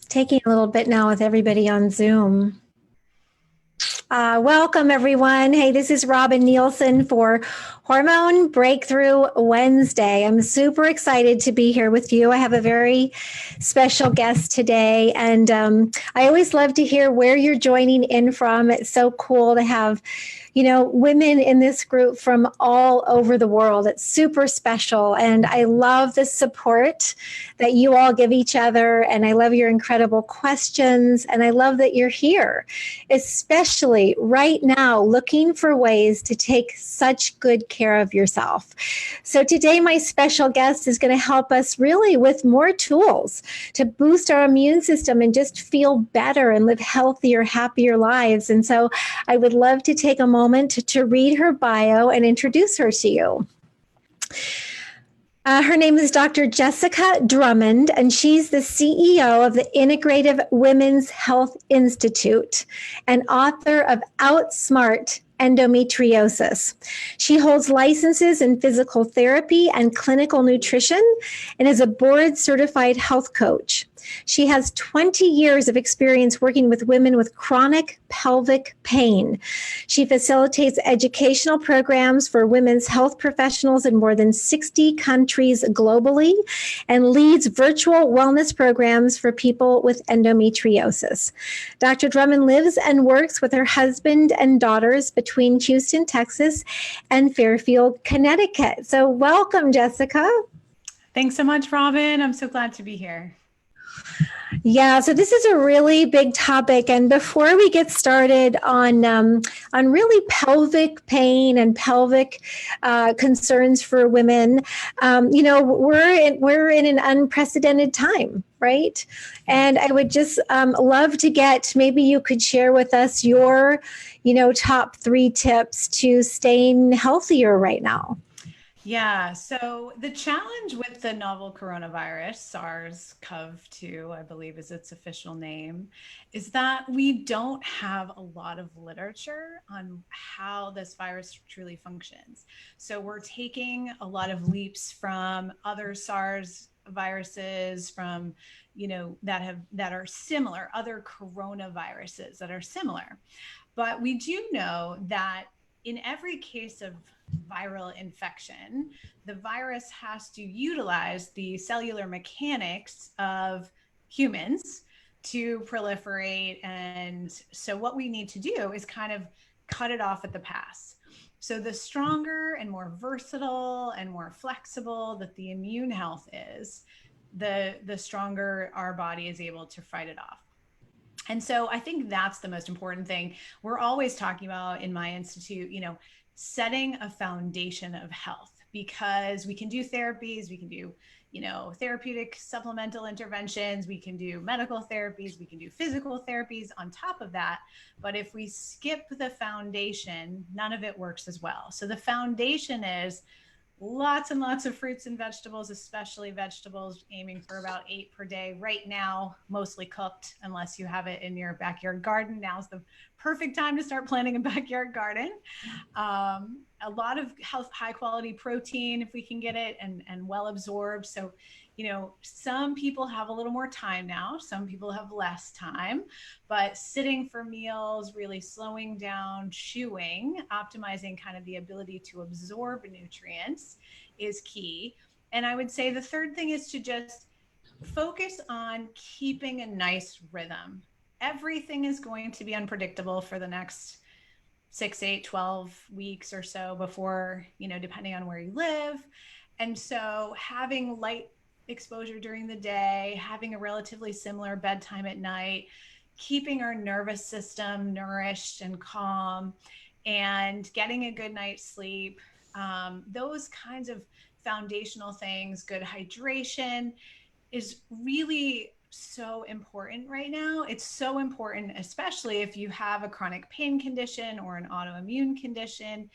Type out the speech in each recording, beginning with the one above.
Taking a little bit now with everybody on Zoom. Welcome, everyone. Hey, this is Robin Nielsen for Hormone Breakthrough Wednesday. I'm super excited to be here with you. I have a very special guest today, and I always love to hear where you're joining in from. It's so cool to have women in this group from all over the world. It's super special. And I love the support that you all give each other. And I love your incredible questions. And I love that you're here, especially right now, looking for ways to take such good care of yourself. So today, my special guest is going to help us really with more tools to boost our immune system and just feel better and live healthier, happier lives. And so I would love to take a moment to read her bio and introduce her to you. Her name is Dr. Jessica Drummond, and she's the CEO of the Integrative Women's Health Institute and author of Outsmart, Endometriosis. She holds licenses in physical therapy and clinical nutrition and is a board-certified health coach. She has 20 years of experience working with women with chronic pelvic pain. She facilitates educational programs for women's health professionals in more than 60 countries globally and leads virtual wellness programs for people with endometriosis. Dr. Drummond lives and works with her husband and daughters between Houston, Texas, and Fairfield, Connecticut. So welcome, Jessica. Thanks so much, Robin. I'm so glad to be here. Yeah, so this is a really big topic, and before we get started on really pelvic pain and pelvic concerns for women, we're in an unprecedented time, right? And I would just love to get, maybe you could share with us your, top 3 tips to staying healthier right now. Yeah, so the challenge with the novel coronavirus, SARS-CoV-2, I believe is its official name, is that we don't have a lot of literature on how this virus truly functions. So we're taking a lot of leaps from other SARS viruses, from that are similar, other coronaviruses that are similar. But we do know that in every case of viral infection, the virus has to utilize the cellular mechanics of humans to proliferate. And so what we need to do is kind of cut it off at the pass. So the stronger and more versatile and more flexible that the immune health is, the stronger our body is able to fight it off. And so I think that's the most important thing. We're always talking about in my institute, setting a foundation of health, because we can do therapies, we can do, therapeutic supplemental interventions, we can do medical therapies, we can do physical therapies on top of that. But if we skip the foundation, none of it works as well. So the foundation is lots and lots of fruits and vegetables, especially vegetables, aiming for about 8 per day. Right now, mostly cooked, unless you have it in your backyard garden. Now's the perfect time to start planting a backyard garden. A lot of high quality protein, if we can get it, and well absorbed. So, some people have a little more time now, some people have less time, but sitting for meals, really slowing down, chewing, optimizing kind of the ability to absorb nutrients is key. And I would say the third thing is to just focus on keeping a nice rhythm. Everything is going to be unpredictable for the next 6, 8, 12 weeks or so before, depending on where you live. And so having light exposure during the day, having a relatively similar bedtime at night, keeping our nervous system nourished and calm, and getting a good night's sleep, those kinds of foundational things, good hydration is really so important right now. It's so important, especially if you have a chronic pain condition or an autoimmune condition.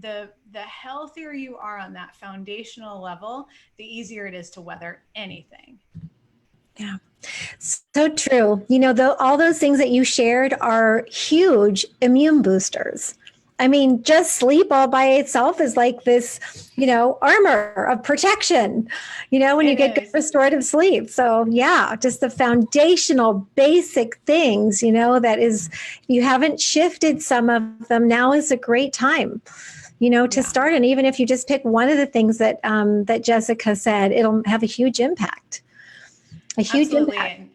The healthier you are on that foundational level, the easier it is to weather anything. Yeah, so true. All those things that you shared are huge immune boosters. I mean, just sleep all by itself is like this, armor of protection, when you It get good is. restorative sleep. So, yeah, just the foundational basic things, that is, if you haven't shifted some of them, now is a great time, to Yeah. start. And even if you just pick one of the things that Jessica said, it'll have a huge impact. A huge Absolutely. impact. And,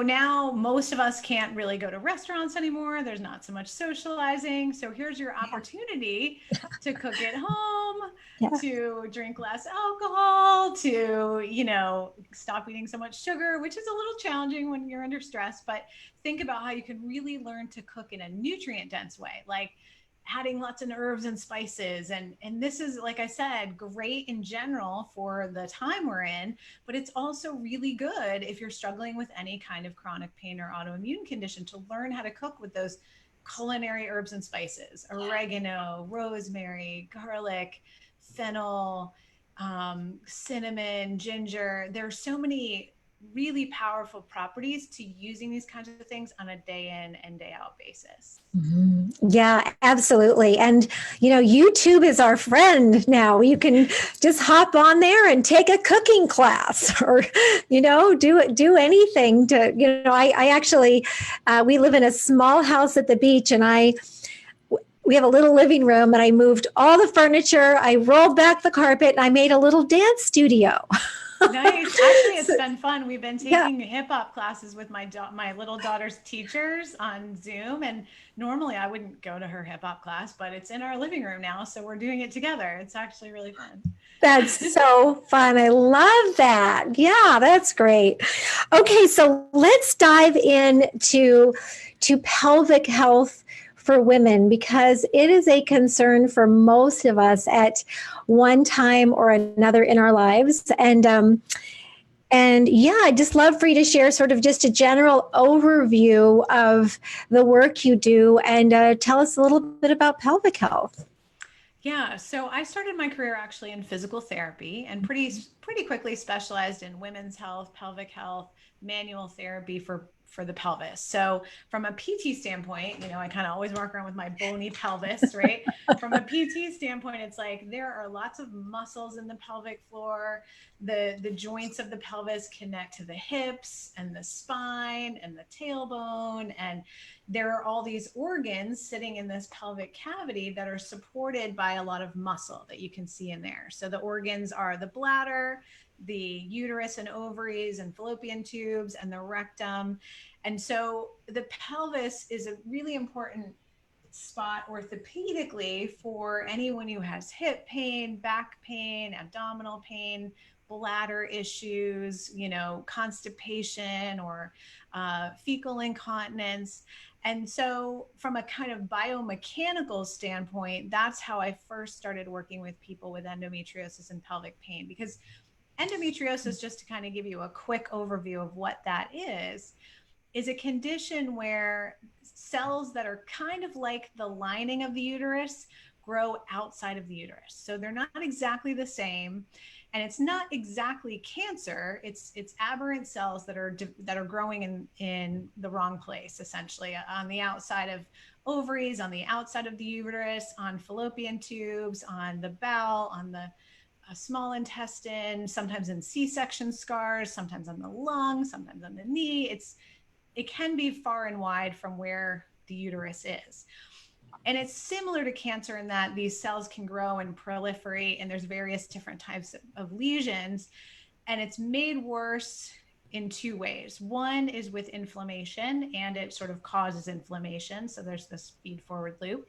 now most of us can't really go to restaurants anymore. There's not so much socializing. So here's your opportunity to cook at home, Yeah. to drink less alcohol, to, stop eating so much sugar, which is a little challenging when you're under stress. But think about how you can really learn to cook in a nutrient dense way. Like, adding lots of herbs and spices, and this is, like I said, great in general for the time we're in, but it's also really good if you're struggling with any kind of chronic pain or autoimmune condition, to learn how to cook with those culinary herbs and spices: oregano, rosemary, garlic, fennel, cinnamon, ginger. There are so many really powerful properties to using these kinds of things on a day in and day out basis. Mhm. Yeah, absolutely. And, YouTube is our friend now. You can just hop on there and take a cooking class or, do anything to, I actually, we live in a small house at the beach, and we have a little living room, and I moved all the furniture. I rolled back the carpet, and I made a little dance studio. Nice. Actually, it's So, been fun. We've been yeah. taking hip hop classes with my little daughter's teachers on Zoom, and normally I wouldn't go to her hip hop class, but it's in our living room now, so we're doing it together. It's actually really fun. That's so fun. I love that. Yeah, that's great. Okay, so let's dive to pelvic health for women, because it is a concern for most of us at one time or another in our lives. And yeah, I'd just love for you to share sort of just a general overview of the work you do, and tell us a little bit about pelvic health. Yeah, so I started my career actually in physical therapy, and pretty quickly specialized in women's health, pelvic health, manual therapy for the pelvis. So from a PT standpoint, I kind of always walk around with my bony pelvis, right? From a PT standpoint, it's like there are lots of muscles in the pelvic floor. The joints of the pelvis connect to the hips and the spine and the tailbone, and there are all these organs sitting in this pelvic cavity that are supported by a lot of muscle that you can see in there. So the organs are the bladder, the uterus and ovaries and fallopian tubes, and the rectum. And so the pelvis is a really important spot orthopedically for anyone who has hip pain, back pain, abdominal pain, bladder issues, constipation, or fecal incontinence. And so, from a kind of biomechanical standpoint, that's how I first started working with people with endometriosis and pelvic pain. Because endometriosis, just to kind of give you a quick overview of what that is a condition where cells that are kind of like the lining of the uterus grow outside of the uterus. So they're not exactly the same, and it's not exactly cancer. It's aberrant cells that are growing in the wrong place, essentially on the outside of ovaries, on the outside of the uterus, on fallopian tubes, on the bowel, on the small intestine, sometimes in C-section scars, sometimes on the lung, sometimes on the knee. It can be far and wide from where the uterus is. And it's similar to cancer in that these cells can grow and proliferate, and there's various different types of lesions. And it's made worse in two ways. One is with inflammation, and it sort of causes inflammation. So there's this feed forward loop.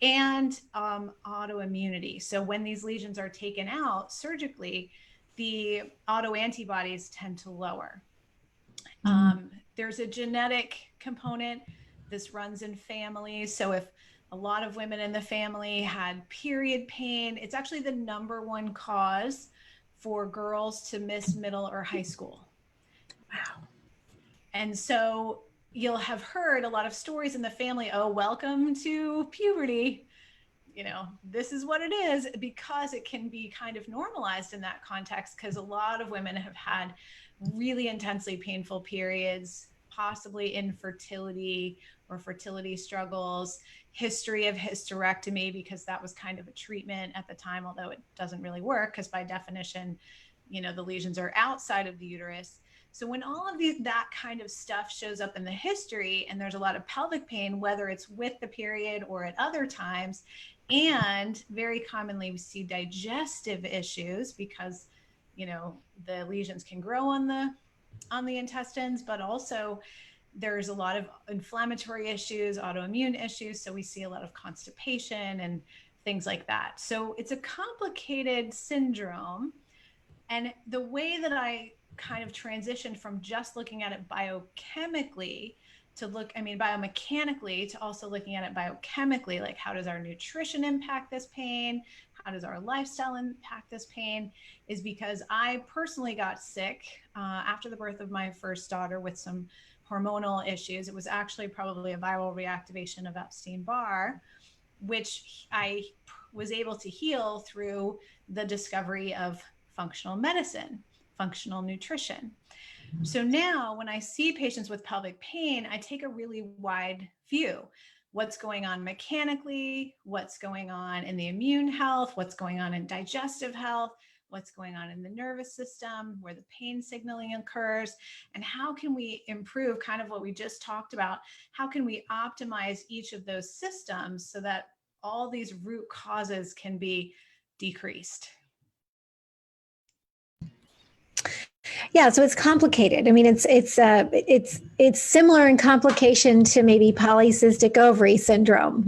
And autoimmunity. So when these lesions are taken out surgically, the autoantibodies tend to lower. There's a genetic component. This runs in families. So if a lot of women in the family had period pain, it's actually the number one cause for girls to miss middle or high school. Wow. And so you'll have heard a lot of stories in the family. Oh, welcome to puberty. This is what it is, because it can be kind of normalized in that context, because a lot of women have had really intensely painful periods, possibly infertility, or fertility struggles, history of hysterectomy, because that was kind of a treatment at the time, although it doesn't really work because by definition, the lesions are outside of the uterus. So when all of that kind of stuff shows up in the history and there's a lot of pelvic pain, whether it's with the period or at other times, and very commonly we see digestive issues because, the lesions can grow on the intestines, but also there's a lot of inflammatory issues, autoimmune issues. So we see a lot of constipation and things like that. So it's a complicated syndrome. And the way that I kind of transitioned from just looking at it biomechanically to also looking at it biochemically, like how does our nutrition impact this pain? How does our lifestyle impact this pain? Is because I personally got sick after the birth of my first daughter with some hormonal issues. It was actually probably a viral reactivation of Epstein-Barr, which I was able to heal through the discovery of functional medicine, functional nutrition. So now when I see patients with pelvic pain, I take a really wide view. What's going on mechanically, what's going on in the immune health, what's going on in digestive health, what's going on in the nervous system, where the pain signaling occurs, and how can we improve kind of what we just talked about? How can we optimize each of those systems so that all these root causes can be decreased? Yeah, so it's complicated. I mean, it's similar in complication to maybe polycystic ovary syndrome,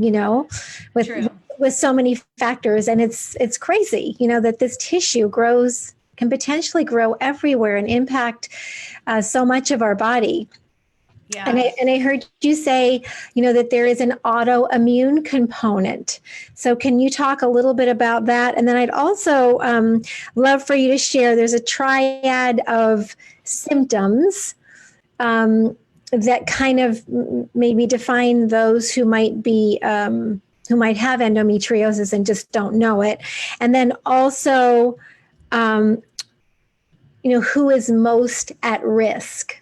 with True. with so many factors, and it's crazy, that this tissue can potentially grow everywhere and impact so much of our body. Yeah. And I heard you say, that there is an autoimmune component. So can you talk a little bit about that? And then I'd also love for you to share, there's a triad of symptoms that kind of maybe define those who might have endometriosis and just don't know it. And then also, who is most at risk?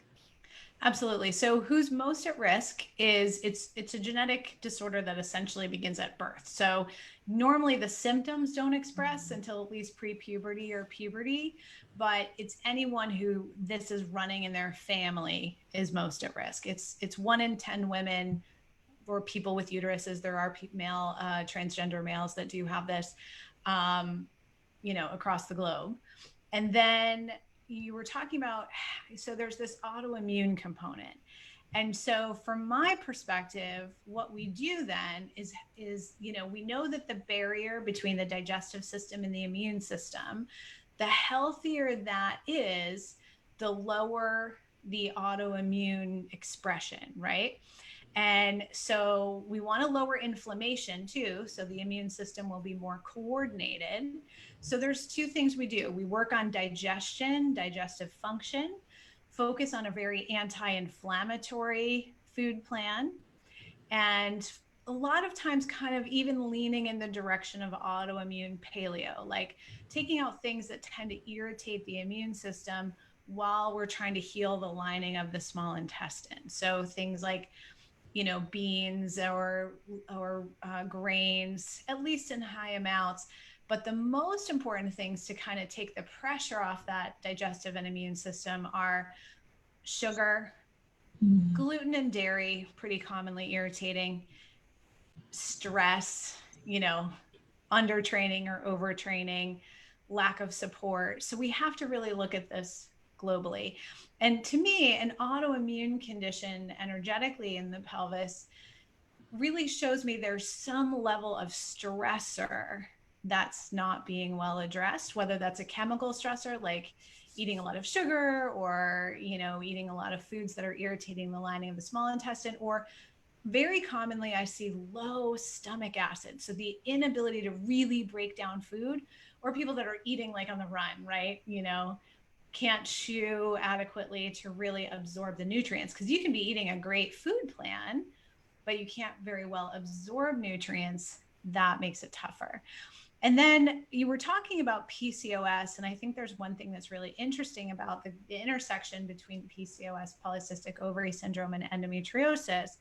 Absolutely. So who's most at risk is it's a genetic disorder that essentially begins at birth. So normally the symptoms don't express until at least pre-puberty or puberty, but it's anyone who this is running in their family is most at risk. It's 1 in 10 women or people with uteruses. There are male transgender males that do have this, across the globe. And then you were talking about, so there's this autoimmune component. And so from my perspective, what we do then is, we know that the barrier between the digestive system and the immune system, the healthier that is, the lower the autoimmune expression, right? And so we want to lower inflammation too, so the immune system will be more coordinated. So there's 2 things we do. We work on digestion, digestive function, focus on a very anti-inflammatory food plan, and a lot of times kind of even leaning in the direction of autoimmune paleo, like taking out things that tend to irritate the immune system while we're trying to heal the lining of the small intestine. So things like beans or grains, at least in high amounts. But the most important things to kind of take the pressure off that digestive and immune system are sugar, gluten and dairy, pretty commonly irritating, stress, undertraining or overtraining, lack of support. So we have to really look at this globally. And to me, an autoimmune condition energetically in the pelvis really shows me there's some level of stressor that's not being well addressed, whether that's a chemical stressor like eating a lot of sugar or, eating a lot of foods that are irritating the lining of the small intestine, or very commonly I see low stomach acid. So the inability to really break down food, or people that are eating like on the run, right? Can't chew adequately to really absorb the nutrients, because you can be eating a great food plan, but you can't very well absorb nutrients. That makes it tougher. And then you were talking about PCOS, and I think there's one thing that's really interesting about the intersection between PCOS, polycystic ovary syndrome, and endometriosis.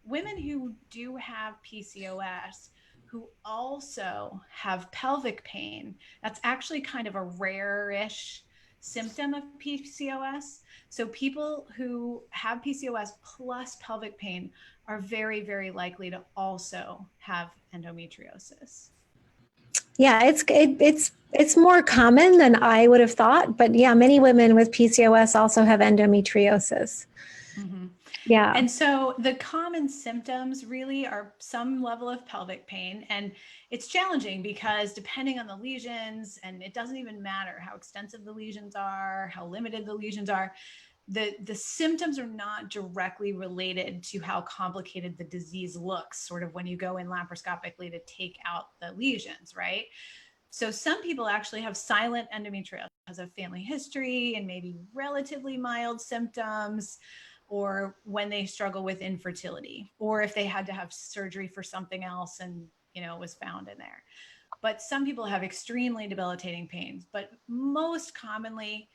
women who do have PCOS who also have pelvic pain, that's actually kind of a rare-ish symptom of PCOS. So people who have PCOS plus pelvic pain are very, very likely to also have endometriosis. Yeah, it's more common than I would have thought, but yeah, many women with PCOS also have endometriosis. Mm-hmm. Yeah. And so the common symptoms really are some level of pelvic pain. And it's challenging because depending on the lesions, and it doesn't even matter how extensive the lesions are, how limited the lesions are, the symptoms are not directly related to how complicated the disease looks, sort of when you go in laparoscopically to take out the lesions, right? So some people actually have silent endometriosis, has a family history and maybe relatively mild symptoms, or when they struggle with infertility, or if they had to have surgery for something else and, it was found in there. But some people have extremely debilitating pains, but most commonly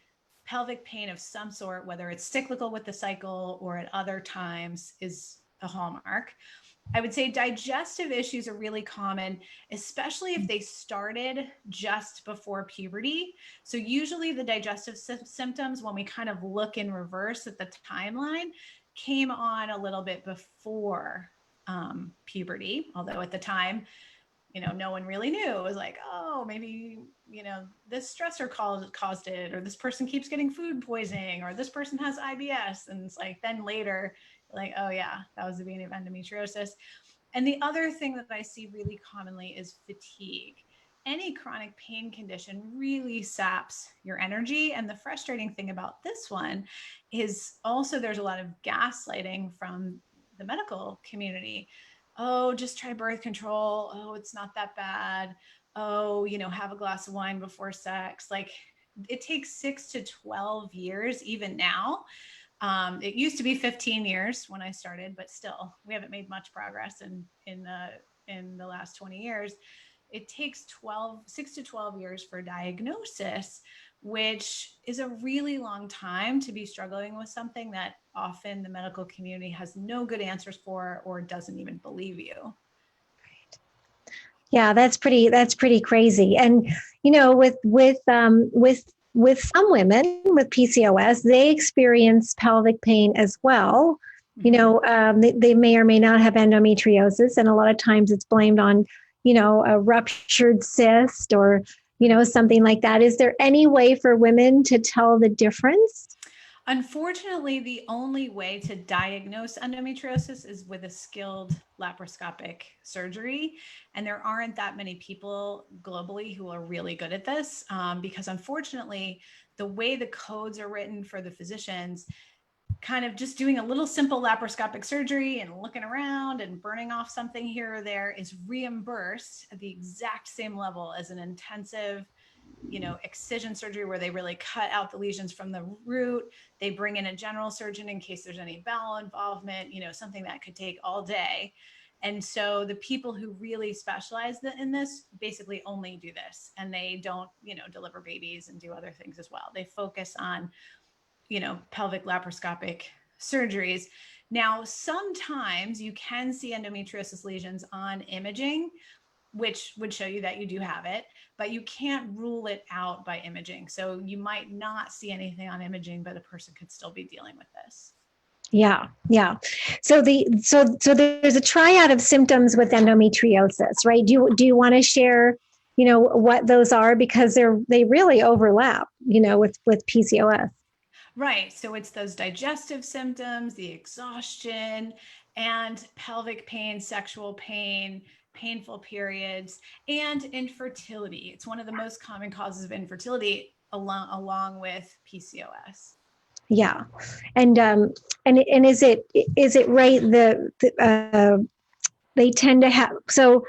pelvic pain of some sort, whether it's cyclical with the cycle or at other times, is a hallmark. I would say digestive issues are really common, especially if they started just before puberty. So usually the digestive symptoms, when we kind of look in reverse at the timeline, came on a little bit before puberty, although at the time, no one really knew. It was like, oh, maybe, this stressor caused it, or this person keeps getting food poisoning, or this person has IBS. And it's like, then later, like, oh yeah, that was the beginning of endometriosis. And the other thing that I see really commonly is fatigue. Any chronic pain condition really saps your energy. And the frustrating thing about this one is also there's a lot of gaslighting from the medical community. Oh, just try birth control. Oh, it's not that bad. Oh, have a glass of wine before sex. Like, it takes 6 to 12 years, even now. It used to be 15 years when I started, but still, we haven't made much progress in the last 20 years. It takes 6 to 12 years for diagnosis, which is a really long time to be struggling with something that often the medical community has no good answers for or doesn't even believe you. Yeah, that's pretty crazy. And with some women with PCOS, they experience pelvic pain as well. They may or may not have endometriosis, and a lot of times it's blamed on, a ruptured cyst or, something like that. Is there any way for women to tell the difference? Unfortunately, the only way to diagnose endometriosis is with a skilled laparoscopic surgery. And there aren't that many people globally who are really good at this because unfortunately, the way the codes are written for the physicians, kind of just doing a little simple laparoscopic surgery and looking around and burning off something here or there is reimbursed at the exact same level as an intensive excision surgery where they really cut out the lesions from the root. They bring in a general surgeon in case there's any bowel involvement, something that could take all day. And so the people who really specialize in this basically only do this, and they don't, deliver babies and do other things as well. They focus on, pelvic laparoscopic surgeries. Now, sometimes you can see endometriosis lesions on imaging, which would show you that you do have it, but you can't rule it out by imaging. So you might not see anything on imaging, but a person could still be dealing with this. Yeah. So there's a triad of symptoms with endometriosis, right? Do you want to share, what those are, because they really overlap, with PCOS. Right. So it's those digestive symptoms, the exhaustion, and pelvic pain, sexual pain, painful periods, and infertility. It's one of the most common causes of infertility along with PCOS. Yeah. And is it right they tend to have, so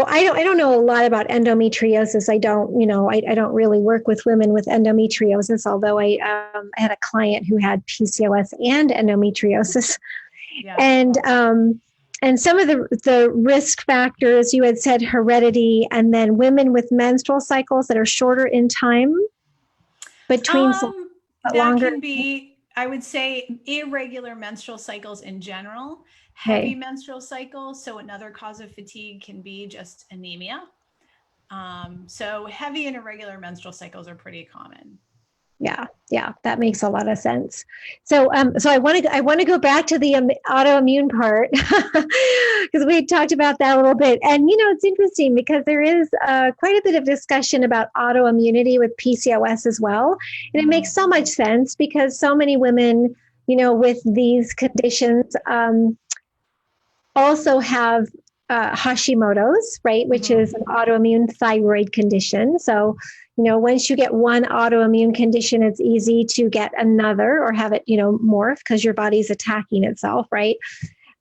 I don't know a lot about endometriosis. I don't really work with women with endometriosis, although I had a client who had PCOS and endometriosis. Yeah. And some of the risk factors, you had said heredity, and then women with menstrual cycles that are shorter in time between that longer. Can be, I would say, irregular menstrual cycles in general heavy menstrual cycle. So another cause of fatigue can be just anemia. So heavy and irregular menstrual cycles are pretty common. Yeah, that makes a lot of sense. So, so I want to go back to the autoimmune part because we talked about that a little bit, and it's interesting because there is quite a bit of discussion about autoimmunity with PCOS as well, and it makes so much sense because so many women, with these conditions, also have Hashimoto's, right, which is an autoimmune thyroid condition. So, once you get one autoimmune condition, it's easy to get another or have it, morph because your body's attacking itself, right?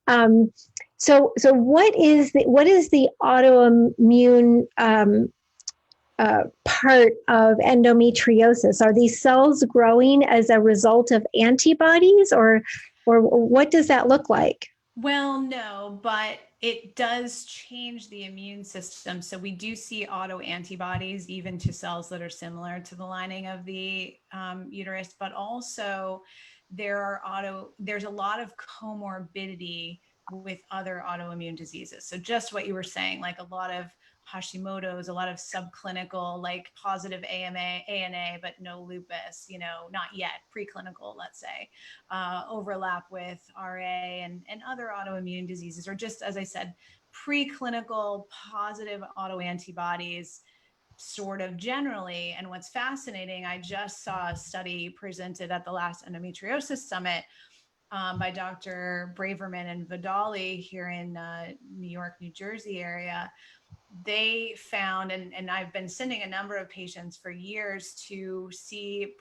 So what is the autoimmune part of endometriosis? Are these cells growing as a result of antibodies, or what does that look like? Well, no, but it does change the immune system. So we do see autoantibodies even to cells that are similar to the lining of the uterus, but also there's a lot of comorbidity with other autoimmune diseases. So just what you were saying, like a lot of Hashimoto's, a lot of subclinical, like positive ANA, but no lupus, not yet, preclinical, let's say, overlap with RA and other autoimmune diseases, or just, as I said, preclinical positive autoantibodies sort of generally. And what's fascinating, I just saw a study presented at the last Endometriosis Summit by Dr. Braverman and Vidali here in New York, New Jersey area. They found, and I've been sending a number of patients for years to see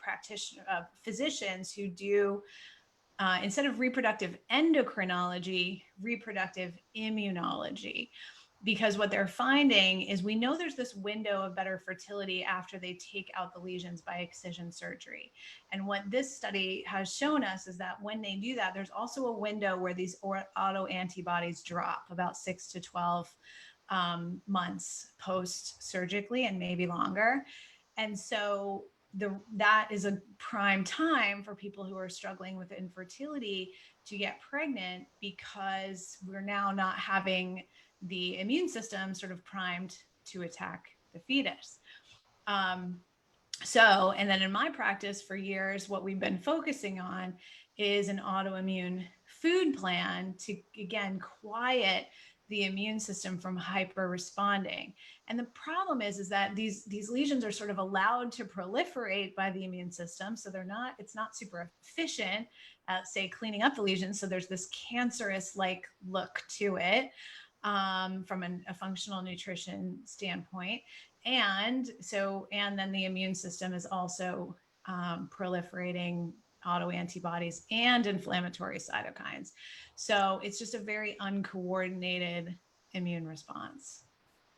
physicians who do, instead of reproductive endocrinology, reproductive immunology. Because what they're finding is we know there's this window of better fertility after they take out the lesions by excision surgery. And what this study has shown us is that when they do that, there's also a window where these autoantibodies drop about 6 to 12 months post-surgically and maybe longer. And so that is a prime time for people who are struggling with infertility to get pregnant, because we're now not having the immune system sort of primed to attack the fetus. And then in my practice for years, what we've been focusing on is an autoimmune food plan to, again, quiet the immune system from hyper responding. And the problem is that these lesions are sort of allowed to proliferate by the immune system. So it's not super efficient at, say, cleaning up the lesions. So there's this cancerous like look to it from a functional nutrition standpoint. And then the immune system is also proliferating autoantibodies and inflammatory cytokines. So it's just a very uncoordinated immune response.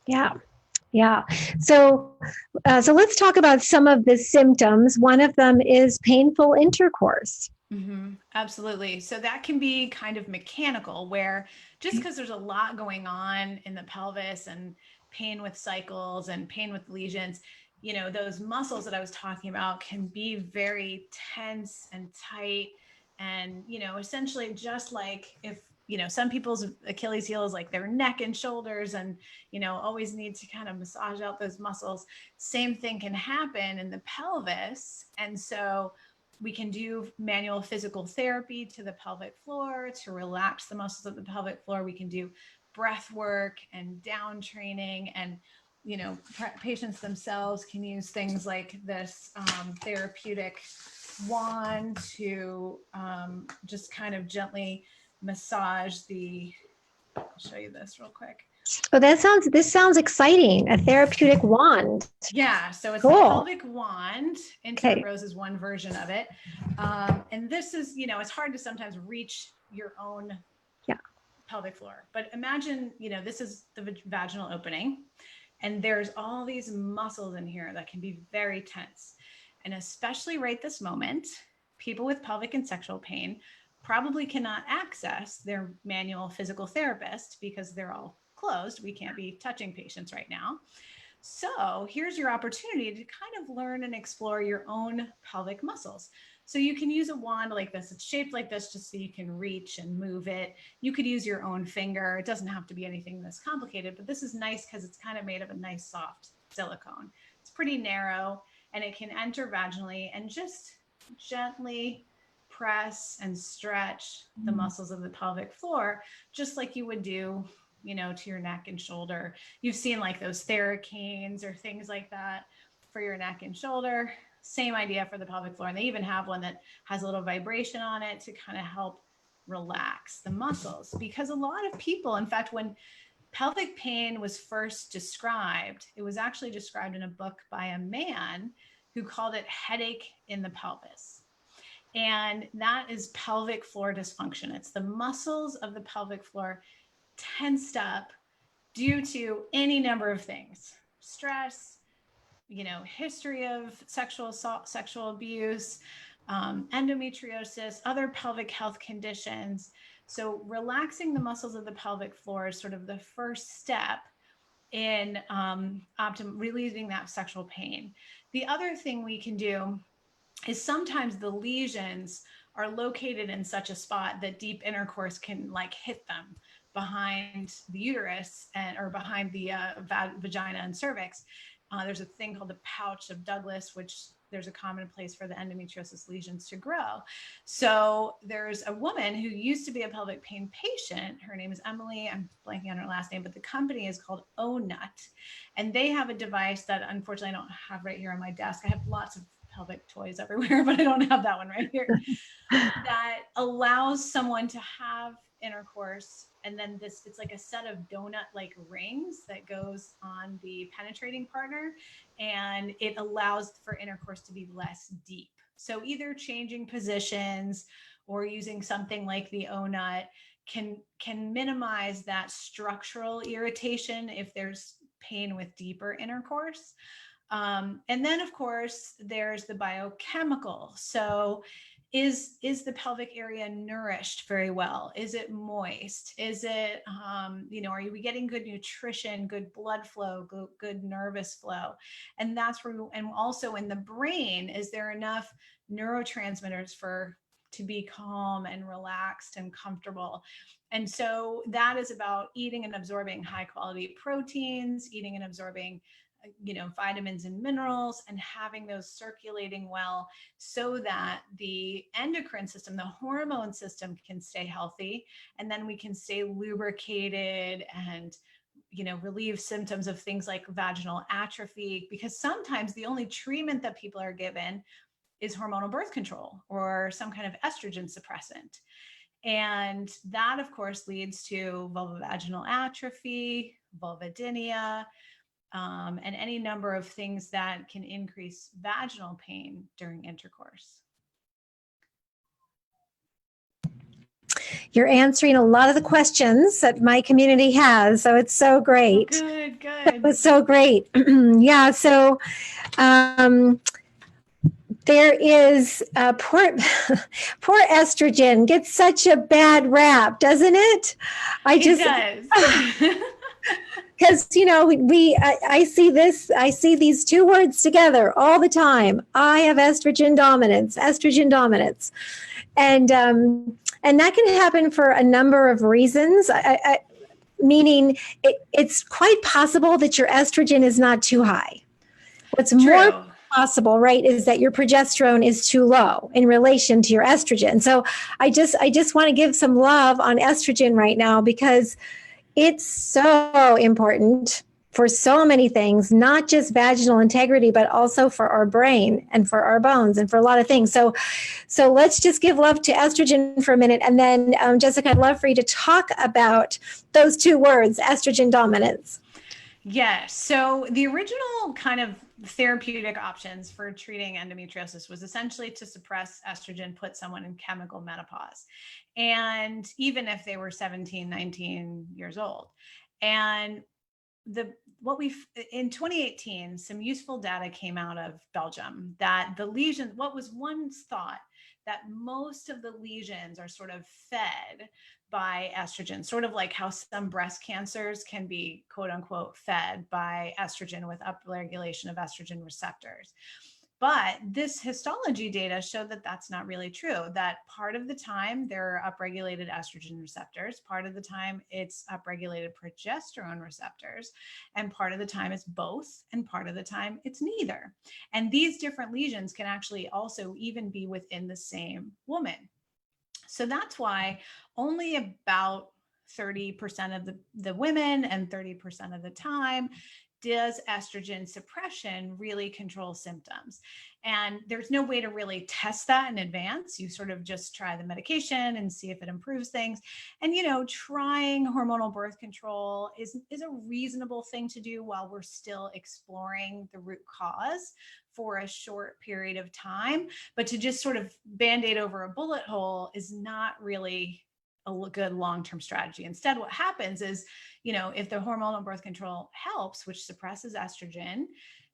Yeah. So let's talk about some of the symptoms. One of them is painful intercourse. Absolutely. So that can be kind of mechanical, where just because there's a lot going on in the pelvis and pain with cycles and pain with lesions, those muscles that I was talking about can be very tense and tight. And, essentially just like if, some people's Achilles heel is like their neck and shoulders, and, always need to kind of massage out those muscles. Same thing can happen in the pelvis. And so we can do manual physical therapy to the pelvic floor to relax the muscles of the pelvic floor. We can do breath work and down training, and patients themselves can use things like this therapeutic wand to just kind of gently massage I'll show you this real quick. Oh, this sounds exciting. A therapeutic wand. Yeah, so it's cool. A pelvic wand. Intercourse is one version of it. And this is, it's hard to sometimes reach your own pelvic floor. But imagine, this is the vaginal opening, and there's all these muscles in here that can be very tense. And especially right this moment, people with pelvic and sexual pain probably cannot access their manual physical therapist because they're all closed. We can't be touching patients right now. So here's your opportunity to kind of learn and explore your own pelvic muscles. So you can use a wand like this. It's shaped like this just so you can reach and move it. You could use your own finger. It doesn't have to be anything this complicated, but this is nice because it's kind of made of a nice soft silicone. It's pretty narrow and it can enter vaginally and just gently press and stretch the muscles of the pelvic floor, just like you would do, you know, to your neck and shoulder. You've seen like those Theracanes or things like that for your neck and shoulder. Same idea for the pelvic floor. And they even have one that has a little vibration on it to kind of help relax the muscles. Because a lot of people, in fact, when pelvic pain was first described, it was actually described in a book by a man who called it headache in the pelvis. And that is pelvic floor dysfunction. It's the muscles of the pelvic floor tensed up due to any number of things: stress, you know, history of sexual assault, sexual abuse, endometriosis, other pelvic health conditions. So relaxing the muscles of the pelvic floor is sort of the first step in relieving that sexual pain. The other thing we can do is sometimes the lesions are located in such a spot that deep intercourse can like hit them behind the uterus and or behind the vagina and cervix. There's a thing called the pouch of Douglas, which there's a common place for the endometriosis lesions to grow. So there's a woman who used to be a pelvic pain patient. Her name is Emily. I'm blanking on her last name, but the company is called O-Nut. And they have a device that unfortunately I don't have right here on my desk. I have lots of pelvic toys everywhere, but I don't have that one right here, that allows someone to have intercourse. And then this, it's like a set of donut-like rings that goes on the penetrating partner, and it allows for intercourse to be less deep. So either changing positions or using something like the O-Nut can minimize that structural irritation if there's pain with deeper intercourse. And then of course, there's the biochemical. So is the pelvic area nourished very well? Is it moist? Is it, you know, are you getting good nutrition, good blood flow, good nervous flow? And that's where, and also in the brain, is there enough neurotransmitters to be calm and relaxed and comfortable? And so that is about eating and absorbing high quality proteins, eating and absorbing, you know, vitamins and minerals, and having those circulating well so that the endocrine system, the hormone system, can stay healthy. And then we can stay lubricated and, you know, relieve symptoms of things like vaginal atrophy, because sometimes the only treatment that people are given is hormonal birth control or some kind of estrogen suppressant. And that, of course, leads to vulvovaginal atrophy, vulvodynia, and any number of things that can increase vaginal pain during intercourse. You're answering a lot of the questions that my community has, so it's so great. Oh, good, good. That was so great. Yeah, so there is poor estrogen gets such a bad rap, doesn't it? It does. Because, you know, I see these two words together all the time. I have estrogen dominance. And that can happen for a number of reasons. Meaning it's quite possible that your estrogen is not too high. What's True. more possible, right, is that your progesterone is too low in relation to your estrogen. So I just want to give some love on estrogen right now, because it's so important for so many things, not just vaginal integrity, but also for our brain and for our bones and for a lot of things. So let's just give love to estrogen for a minute. And then Jessica, I'd love for you to talk about those two words, estrogen dominance. Yes. So the original kind of therapeutic options for treating endometriosis was essentially to suppress estrogen, put someone in chemical menopause. And even if they were 17, 19 years old. And in 2018, some useful data came out of Belgium that the lesions, what was once thought that most of the lesions are sort of fed by estrogen, sort of like how some breast cancers can be quote unquote fed by estrogen with upregulation of estrogen receptors. But this histology data showed that that's not really true, that part of the time there are upregulated estrogen receptors, part of the time it's upregulated progesterone receptors, and part of the time it's both, and part of the time it's neither. And these different lesions can actually also even be within the same woman. So that's why only about 30% of the women and 30% of the time does estrogen suppression really control symptoms. And there's no way to really test that in advance. You sort of just try the medication and see if it improves things. And, you know, trying hormonal birth control is a reasonable thing to do while we're still exploring the root cause for a short period of time. But to just sort of band-aid over a bullet hole is not really a good long-term strategy. Instead, what happens is, you know, if the hormonal birth control helps, which suppresses estrogen,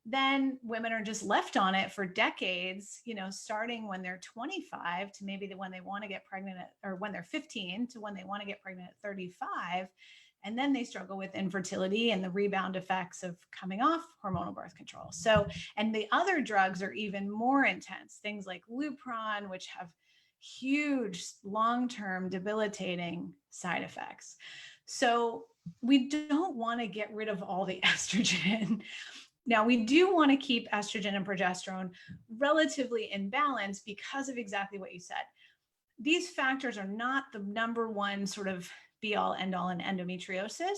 then women are just left on it for decades, you know, starting when they're 25 to maybe when they want to get pregnant or when they're 15 to when they want to get pregnant at 35. And then they struggle with infertility and the rebound effects of coming off hormonal birth control. So, and the other drugs are even more intense, things like Lupron, which have huge long-term debilitating side effects. So we don't want to get rid of all the estrogen. Now, we do want to keep estrogen and progesterone relatively in balance because of exactly what you said. These factors are not the number one sort of be all end all in endometriosis,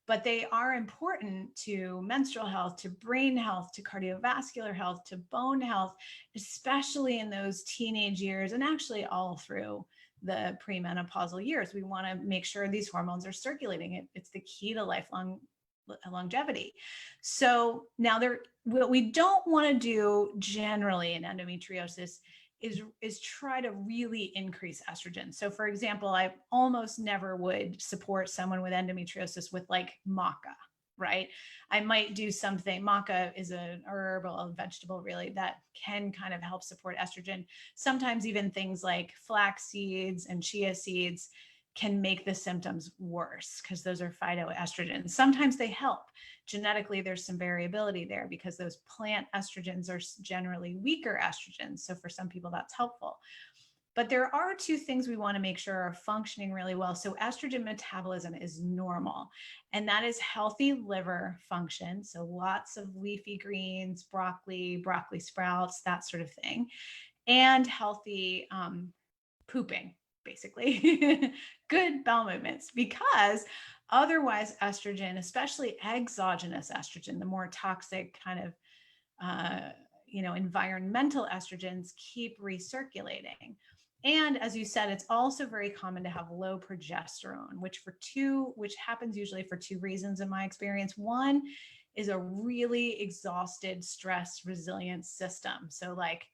but they are important to menstrual health, to brain health, to cardiovascular health, to bone health, especially in those teenage years and actually all through the premenopausal years. We want to make sure these hormones are circulating. It's the key to lifelong longevity. So now what we don't want to do generally in endometriosis is try to really increase estrogen. So for example, I almost never would support someone with endometriosis with like maca, right? I might do something, maca is an herb or a vegetable really that can kind of help support estrogen. Sometimes even things like flax seeds and chia seeds can make the symptoms worse because those are phytoestrogens. Sometimes they help. Genetically, there's some variability there because those plant estrogens are generally weaker estrogens. So for some people, that's helpful. But there are two things we want to make sure are functioning really well. So estrogen metabolism is normal, and that is healthy liver function. So lots of leafy greens, broccoli sprouts, that sort of thing, and healthy pooping, basically. Good bowel movements, because otherwise estrogen, especially exogenous estrogen, the more toxic kind of environmental estrogens, keep recirculating. And as you said, it's also very common to have low progesterone, which happens usually for two reasons in my experience. One is a really exhausted, stress resilient system. So like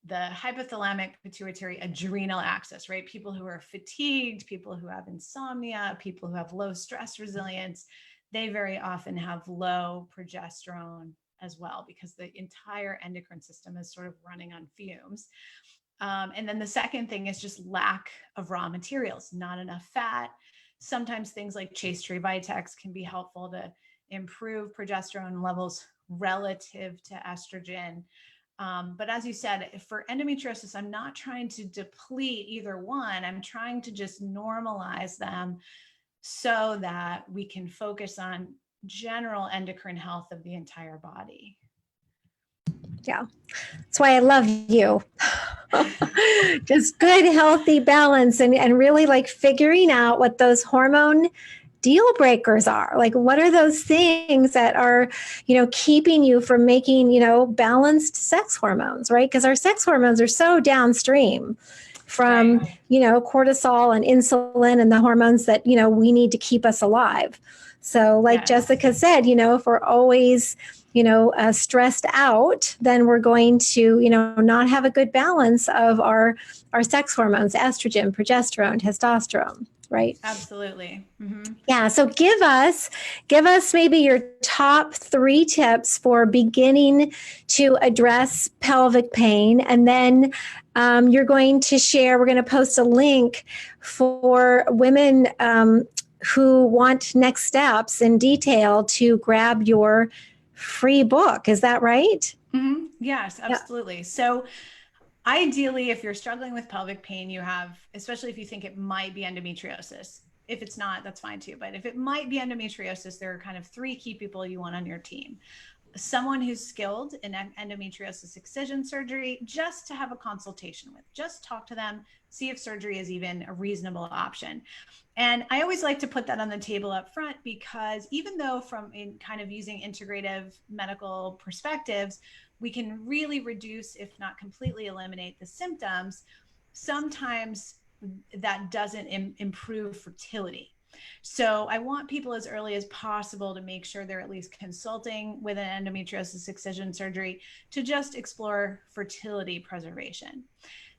the hypothalamic pituitary adrenal axis, right? People who are fatigued, people who have insomnia, people who have low stress resilience, they very often have low progesterone as well, because the entire endocrine system is sort of running on fumes. And then the second thing is just lack of raw materials, not enough fat. Sometimes things like chaste tree vitex can be helpful to improve progesterone levels relative to estrogen. But as you said, for endometriosis, I'm not trying to deplete either one. I'm trying to just normalize them so that we can focus on general endocrine health of the entire body. Yeah, that's why I love you. Just good, healthy balance and really like figuring out what those hormone deal breakers are. Like, what are those things that are, keeping you from making, balanced sex hormones, right? Because our sex hormones are so downstream from, Right. Cortisol and insulin and the hormones that, we need to keep us alive. So like Yes. Jessica said, if we're always, stressed out, then we're going to, not have a good balance of our sex hormones, estrogen, progesterone, testosterone, right? Absolutely. Mm-hmm. Yeah. So give us maybe your top 3 tips for beginning to address pelvic pain. And then we're going to post a link for women who want next steps in detail to grab your free book. Is that right? Yes, Yeah. absolutely. So ideally, if you're struggling with pelvic pain, you have, especially if you think it might be endometriosis. If it's not, that's fine too. But if it might be endometriosis, there are kind of three key people you want on your team. Someone who's skilled in endometriosis excision surgery, just to have a consultation with, just talk to them, see if surgery is even a reasonable option. And I always like to put that on the table up front, because even though from in kind of using integrative medical perspectives, we can really reduce, if not completely eliminate, the symptoms, sometimes that doesn't improve fertility. So I want people as early as possible to make sure they're at least consulting with an endometriosis excision surgery to just explore fertility preservation.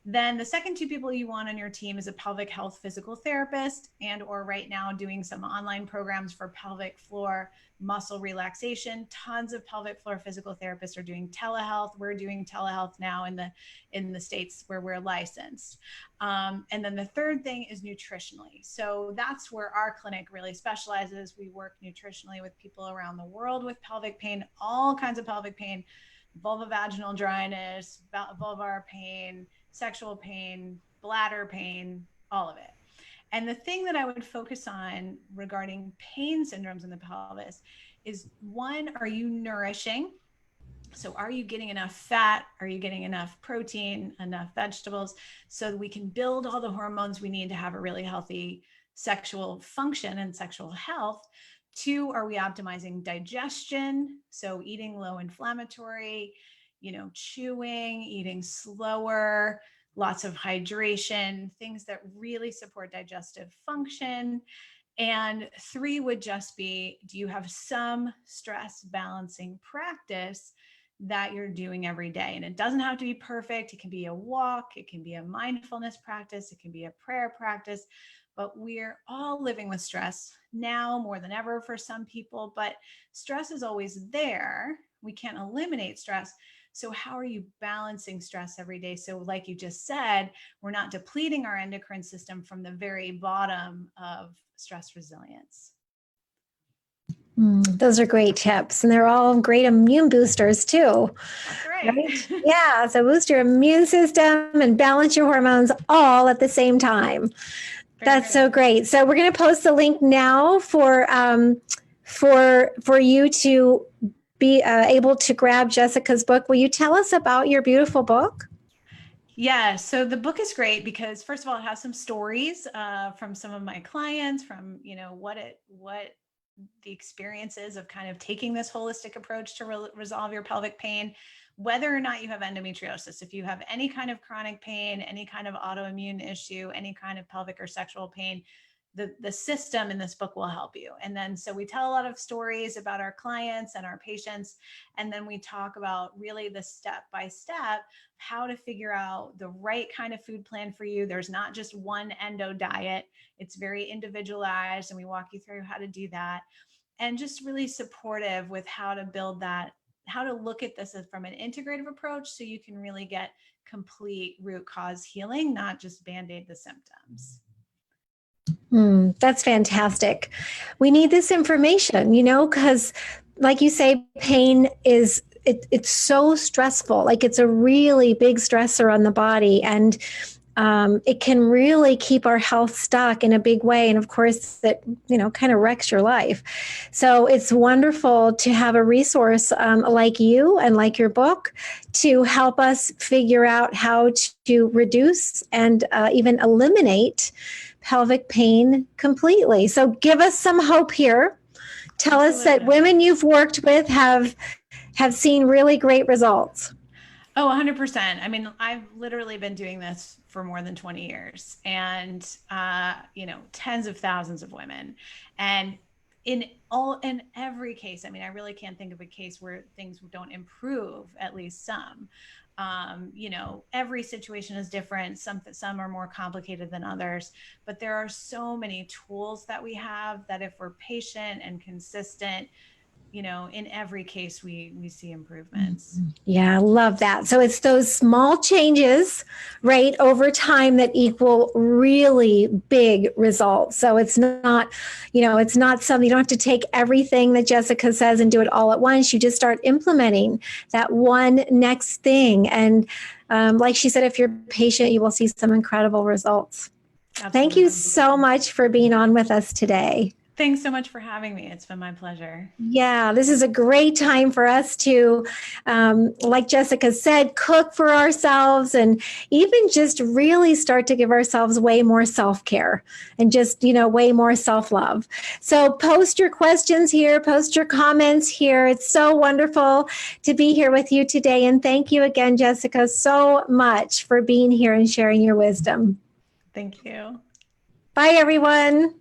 Then the second two people you want on your team is a pelvic health physical therapist, and or right now doing some online programs for pelvic floor muscle relaxation. Tons of pelvic floor physical therapists are doing telehealth. We're doing telehealth now in the states where we're licensed. And then the third thing is nutritionally. So that's where our clinic really specializes. We work nutritionally with people around the world with pelvic pain, all kinds of pelvic pain, vulvovaginal dryness, vulvar pain, sexual pain, bladder pain, all of it. And the thing that I would focus on regarding pain syndromes in the pelvis is, one, are you nourishing? So are you getting enough fat? Are you getting enough protein, enough vegetables, so that we can build all the hormones we need to have a really healthy sexual function and sexual health? Two, are we optimizing digestion? So eating low inflammatory, chewing, eating slower, lots of hydration, things that really support digestive function. And three would just be, do you have some stress balancing practice that you're doing every day? And it doesn't have to be perfect. It can be a walk, it can be a mindfulness practice, it can be a prayer practice. But we're all living with stress now more than ever for some people, but stress is always there. We can't eliminate stress. So, how are you balancing stress every day? So, like you just said, we're not depleting our endocrine system from the very bottom of stress resilience. Those are great tips. And they're all great immune boosters too, That's right. right? Yeah. So boost your immune system and balance your hormones all at the same time. Very That's so good. great. So we're going to post the link now for you to be able to grab Jessica's book. Will you tell us about your beautiful book? Yeah, so the book is great because, first of all, it has some stories from some of my clients, from what the experiences of kind of taking this holistic approach to resolve your pelvic pain, whether or not you have endometriosis. If you have any kind of chronic pain, any kind of autoimmune issue, any kind of pelvic or sexual pain, the system in this book will help you. And then, so we tell a lot of stories about our clients and our patients. And then we talk about really the step by step, how to figure out the right kind of food plan for you. There's not just one endo diet. It's very individualized, and we walk you through how to do that, and just really supportive with how to build that, how to look at this as from an integrative approach, so you can really get complete root cause healing, not just band-aid the symptoms. That's fantastic. We need this information, because like you say, pain it's so stressful. Like it's a really big stressor on the body, and it can really keep our health stuck in a big way. And of course, that kind of wrecks your life. So it's wonderful to have a resource like you and like your book to help us figure out how to reduce and even eliminate pelvic pain completely. So give us some hope here. Tell us that Absolutely. women you've worked with have seen really great results. Oh, 100%. I mean, I've literally been doing this for more than 20 years, and, tens of thousands of women. And in every case, I mean, I really can't think of a case where things don't improve, at least some. Every situation is different. Some are more complicated than others, but there are so many tools that we have that, if we're patient and consistent, in every case we see improvements. Yeah, I love that. So it's those small changes, right, over time that equal really big results. So it's not, it's not something, you don't have to take everything that Jessica says and do it all at once. You just start implementing that one next thing. And like she said, if you're patient, you will see some incredible results. Absolutely. Thank you so much for being on with us today. Thanks so much for having me. It's been my pleasure. Yeah, this is a great time for us to, like Jessica said, cook for ourselves and even just really start to give ourselves way more self-care and just, way more self-love. So post your questions here, post your comments here. It's so wonderful to be here with you today. And thank you again, Jessica, so much for being here and sharing your wisdom. Thank you. Bye, everyone.